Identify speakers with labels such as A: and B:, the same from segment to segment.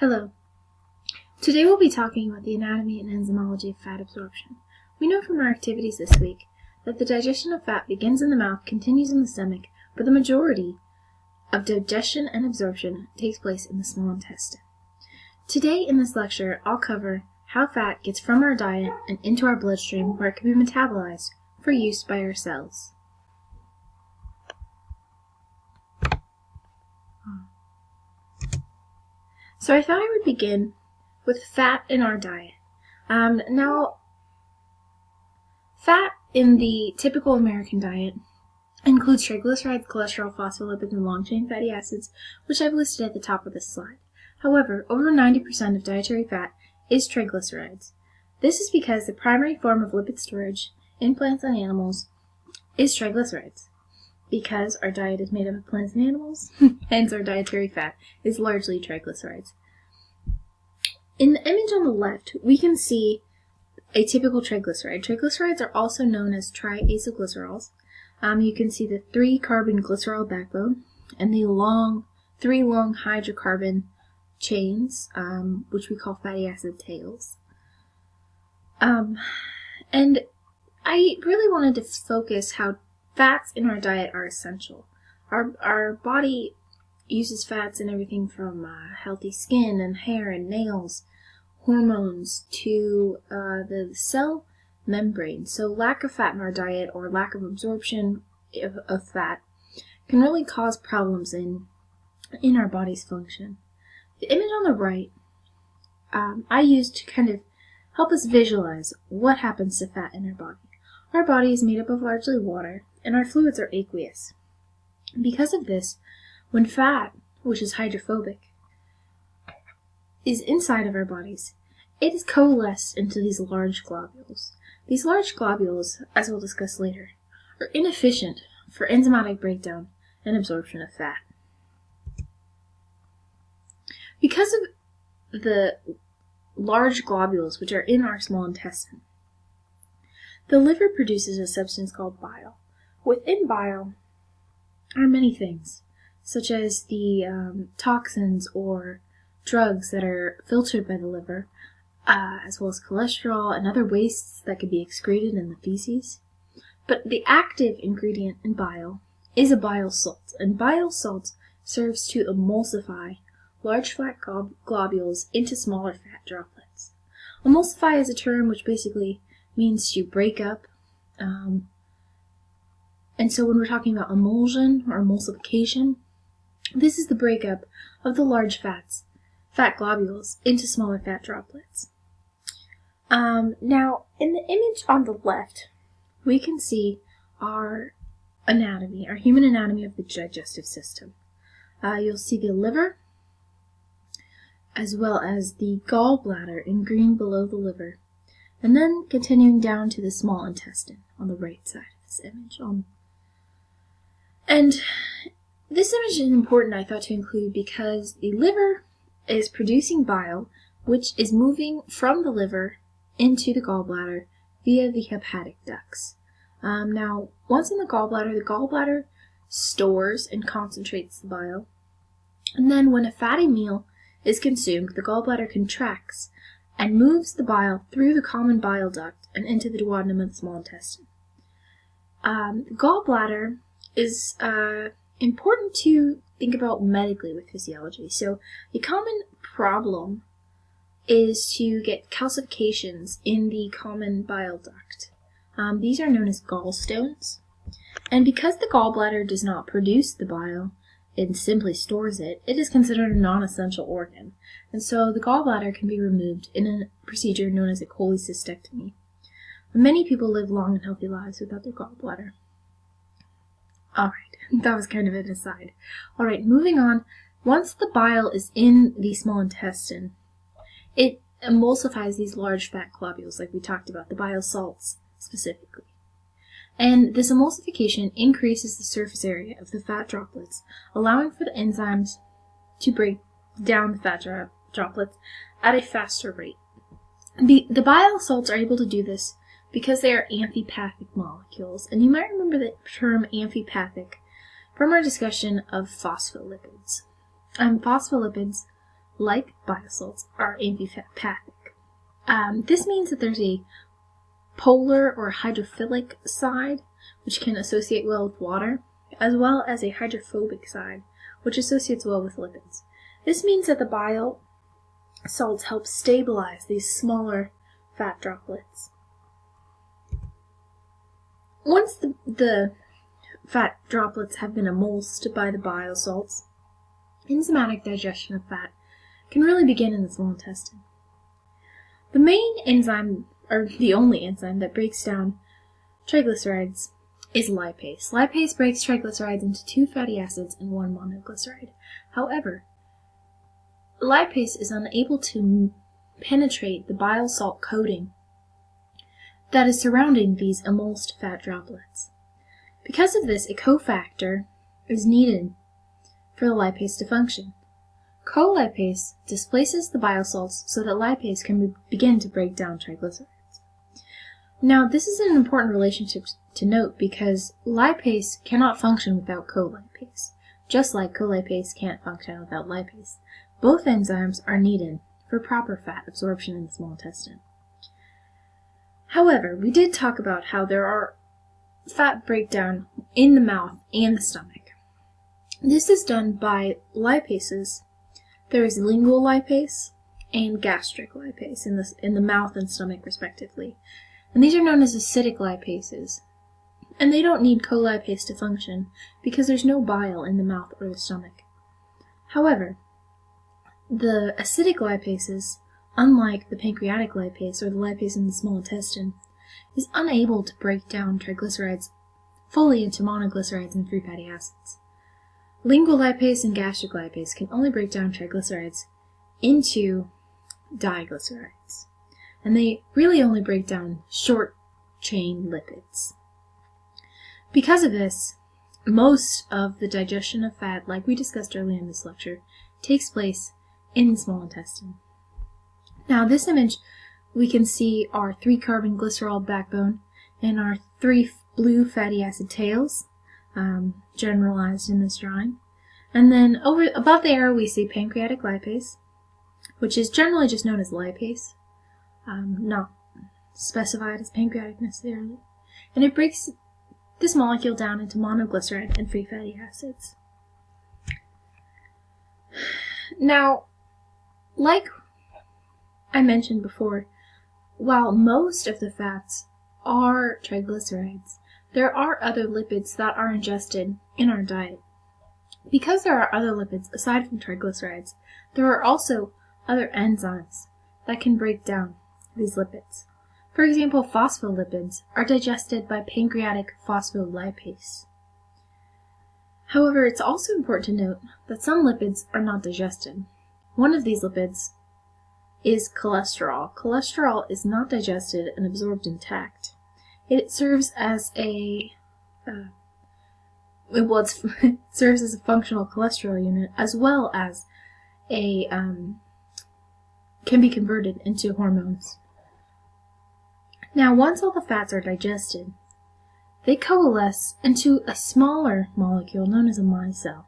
A: Hello. Today we'll be talking about the anatomy and enzymology of fat absorption. We know from our activities this week that the digestion of fat begins in the mouth, continues in the stomach, but the majority of digestion and absorption takes place in the small intestine. Today in this lecture, I'll cover how fat gets from our diet and into our bloodstream where it can be metabolized for use by our cells. So I thought I would begin with fat in our diet. Now, fat in the typical American diet includes triglycerides, cholesterol, phospholipids, and long-chain fatty acids, which I've listed at the top of this slide. However, over 90% of dietary fat is triglycerides. This is because the primary form of lipid storage in plants and animals is triglycerides. Because our diet is made up of plants and animals, hence our dietary fat is largely triglycerides. In the image on the left, we can see a typical triglyceride. Triglycerides are also known as triacylglycerols. You can see the 3-carbon glycerol backbone and the 3 long hydrocarbon chains, which we call fatty acid tails. And I really wanted to focus how fats in our diet are essential. Our body uses fats in everything from healthy skin and hair and nails, hormones, to the cell membrane. So lack of fat in our diet or lack of absorption of fat can really cause problems in our body's function. The image on the right I used to kind of help us visualize what happens to fat in our body. Our body is made up of largely water, and our fluids are aqueous. Because of this, when fat, which is hydrophobic, is inside of our bodies, it is coalesced into these large globules. These large globules, as we'll discuss later, are inefficient for enzymatic breakdown and absorption of fat. Because of the large globules which are in our small intestine, the liver produces a substance called bile. Within bile are many things, such as the toxins or drugs that are filtered by the liver, as well as cholesterol and other wastes that could be excreted in the feces. But the active ingredient in bile is a bile salt, and bile salt serves to emulsify large fat globules into smaller fat droplets. Emulsify is a term which basically means to break up, and so when we're talking about emulsion or emulsification, this is the breakup of the large fat globules into smaller fat droplets. Now, in the image on the left, we can see our anatomy, our human anatomy of the digestive system. You'll see the liver, as well as the gallbladder in green below the liver, and then continuing down to the small intestine on the right side of this image. And this image is important, I thought, to include because the liver is producing bile, which is moving from the liver into the gallbladder via the hepatic ducts. Now, once in the gallbladder stores and concentrates the bile, and then when a fatty meal is consumed, the gallbladder contracts and moves the bile through the common bile duct and into the duodenum of the small intestine. The gallbladder is important to think about medically with physiology. So a common problem is to get calcifications in the common bile duct. These are known as gallstones. And because the gallbladder does not produce the bile and simply stores it, it is considered a non-essential organ. And so the gallbladder can be removed in a procedure known as a cholecystectomy. Many people live long and healthy lives without their gallbladder. Alright, that was kind of an aside. Alright, moving on. Once the bile is in the small intestine, it emulsifies these large fat globules like we talked about, the bile salts specifically. And this emulsification increases the surface area of the fat droplets, allowing for the enzymes to break down the fat droplets at a faster rate. The bile salts are able to do this because they are amphipathic molecules, and you might remember the term amphipathic from our discussion of phospholipids. Phospholipids like bile salts, are amphipathic. This means that there's a polar or hydrophilic side, which can associate well with water, as well as a hydrophobic side, which associates well with lipids. This means that the bile salts help stabilize these smaller fat droplets. Once the fat droplets have been emulsed by the bile salts, enzymatic digestion of fat can really begin in the small intestine. The main enzyme, or the only enzyme that breaks down triglycerides, is lipase. Lipase breaks triglycerides into 2 fatty acids and 1 monoglyceride. However, lipase is unable to penetrate the bile salt coating that is surrounding these emulsed fat droplets. Because of this, a cofactor is needed for the lipase to function. Colipase displaces the bile salts so that lipase can begin to break down triglycerides. Now, this is an important relationship to note because lipase cannot function without colipase, just like colipase can't function without lipase. Both enzymes are needed for proper fat absorption in the small intestine. However, we did talk about how there are fat breakdown in the mouth and the stomach. This is done by lipases. There is lingual lipase and gastric lipase in the mouth and stomach respectively. And these are known as acidic lipases. And they don't need colipase to function because there's no bile in the mouth or the stomach. However, the acidic lipases, unlike the pancreatic lipase or the lipase in the small intestine, is unable to break down triglycerides fully into monoglycerides and free fatty acids. Lingual lipase and gastric lipase can only break down triglycerides into diglycerides, and they really only break down short-chain lipids. Because of this, most of the digestion of fat, like we discussed earlier in this lecture, takes place in the small intestine. Now, this image, we can see our 3-carbon glycerol backbone and our 3 blue fatty acid tails, generalized in this drawing. And then above the arrow we see pancreatic lipase, which is generally just known as lipase, not specified as pancreatic necessarily. And it breaks this molecule down into monoglyceride and free fatty acids. Now, like I mentioned before, while most of the fats are triglycerides, there are other lipids that are ingested in our diet. Because there are other lipids aside from triglycerides, there are also other enzymes that can break down these lipids. For example, phospholipids are digested by pancreatic phospholipase. However, it's also important to note that some lipids are not digested. One of these lipids is cholesterol. Cholesterol is not digested and absorbed intact. It serves as it serves as a functional cholesterol unit, as well as can be converted into hormones. Now, once all the fats are digested, they coalesce into a smaller molecule known as a micelle.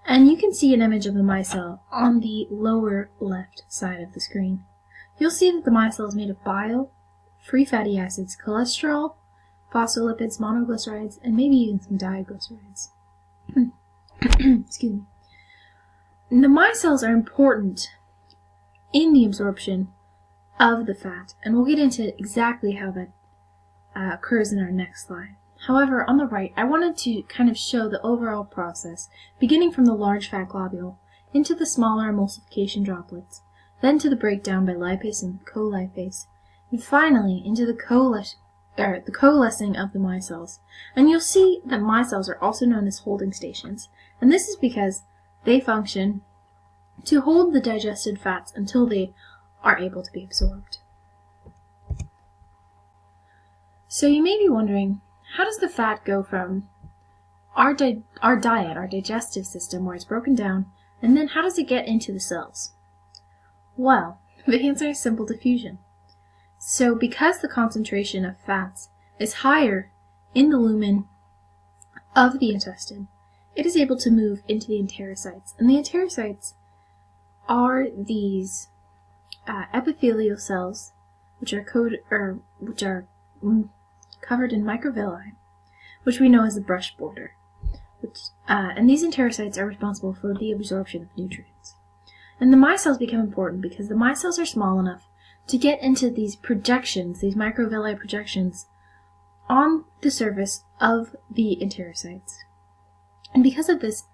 A: And you can see an image of the micelle on the lower left side of the screen. You'll see that the micelle is made of bile, free fatty acids, cholesterol, phospholipids, monoglycerides, and maybe even some diglycerides. Excuse me. The micelles are important in the absorption of the fat, and we'll get into exactly how that occurs in our next slide. However, on the right, I wanted to kind of show the overall process, beginning from the large fat globule into the smaller emulsification droplets, then to the breakdown by lipase and colipase, and finally into the coalescing of the micelles. And you'll see that micelles are also known as holding stations, and this is because they function to hold the digested fats until they are able to be absorbed. So you may be wondering, how does the fat go from our diet, our digestive system, where it's broken down, and then how does it get into the cells? Well, the answer is simple diffusion. So because the concentration of fats is higher in the lumen of the intestine, it is able to move into the enterocytes. And the enterocytes are these epithelial cells, which are covered in microvilli, which we know as the brush border. And these enterocytes are responsible for the absorption of nutrients. And the micelles become important because the micelles are small enough to get into these projections, these microvilli projections, on the surface of the enterocytes. And because of this,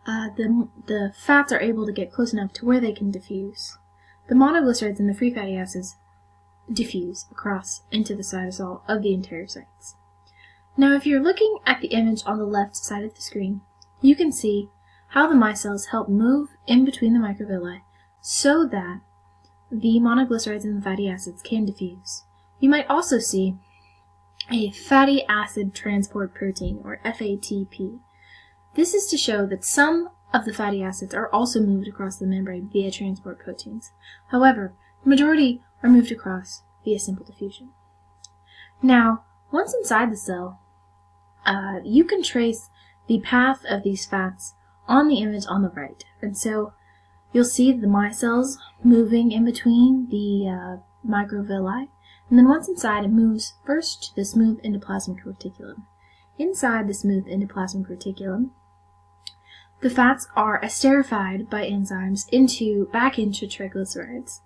A: the fats are able to get close enough to where they can diffuse. The monoglycerides and the free fatty acids diffuse across into the cytosol of the enterocytes. Now, if you're looking at the image on the left side of the screen, you can see how the micelles help move in between the microvilli so that the monoglycerides and the fatty acids can diffuse. You might also see a fatty acid transport protein, or FATP. This is to show that some of the fatty acids are also moved across the membrane via transport proteins. However, the majority are moved across via simple diffusion. Now, once inside the cell, you can trace the path of these fats on the image on the right. And so you'll see the micelles moving in between the microvilli. And then once inside, it moves first to the smooth endoplasmic reticulum. Inside the smooth endoplasmic reticulum, the fats are esterified by enzymes back into triglycerides.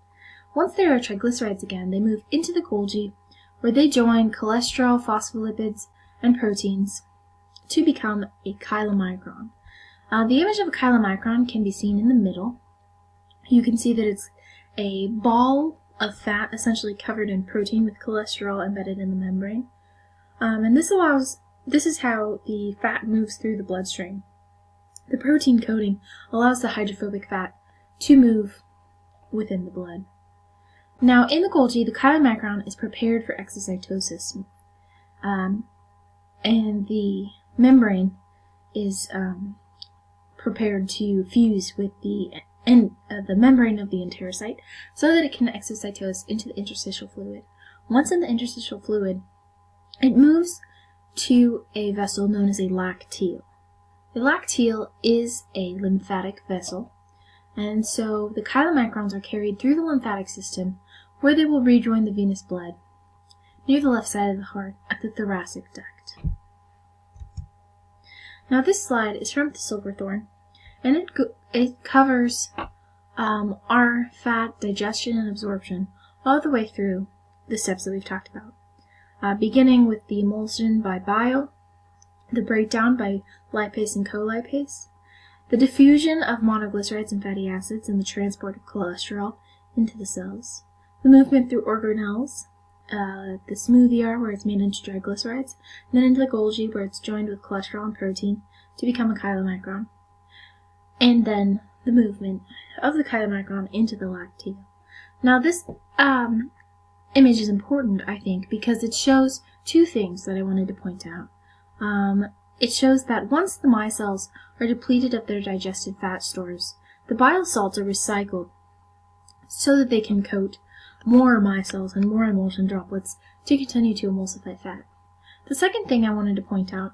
A: Once they are triglycerides again, they move into the Golgi, where they join cholesterol, phospholipids, and proteins to become a chylomicron. The image of a chylomicron can be seen in the middle. You can see that it's a ball of fat essentially covered in protein with cholesterol embedded in the membrane. And this is how the fat moves through the bloodstream. The protein coating allows the hydrophobic fat to move within the blood. Now, in the Golgi, the chylomicron is prepared for exocytosis, and the membrane is prepared to fuse with the membrane of the enterocyte so that it can exocytose into the interstitial fluid. Once in the interstitial fluid, it moves to a vessel known as a lacteal. The lacteal is a lymphatic vessel, and so the chylomicrons are carried through the lymphatic system, where they will rejoin the venous blood near the left side of the heart at the thoracic duct. Now, this slide is from the silverthorn, and it covers our fat digestion and absorption all the way through the steps that we've talked about, beginning with the emulsion by bile, the breakdown by lipase and colipase, the diffusion of monoglycerides and fatty acids, and the transport of cholesterol into the cells, the movement through organelles, the smooth ER where it's made into triglycerides, and then into the Golgi where it's joined with cholesterol and protein to become a chylomicron, and then the movement of the chylomicron into the lacteal. Now, this image is important, I think, because it shows two things that I wanted to point out. It shows that once the micelles are depleted of their digested fat stores, the bile salts are recycled so that they can coat more micelles and more emulsion droplets to continue to emulsify fat. The second thing I wanted to point out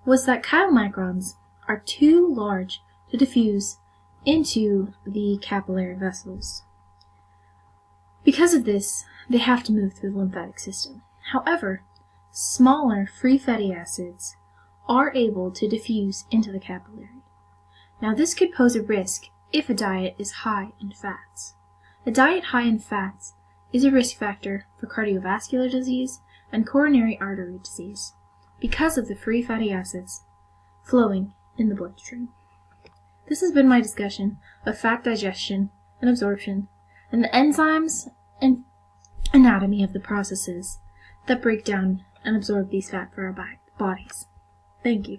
A: was that chylomicrons are too large to diffuse into the capillary vessels. Because of this, they have to move through the lymphatic system. However, smaller free fatty acids are able to diffuse into the capillary. Now, this could pose a risk if a diet is high in fats. A diet high in fats is a risk factor for cardiovascular disease and coronary artery disease because of the free fatty acids flowing in the bloodstream. This has been my discussion of fat digestion and absorption and the enzymes and anatomy of the processes that break down and absorb these fat for our bodies. Thank you.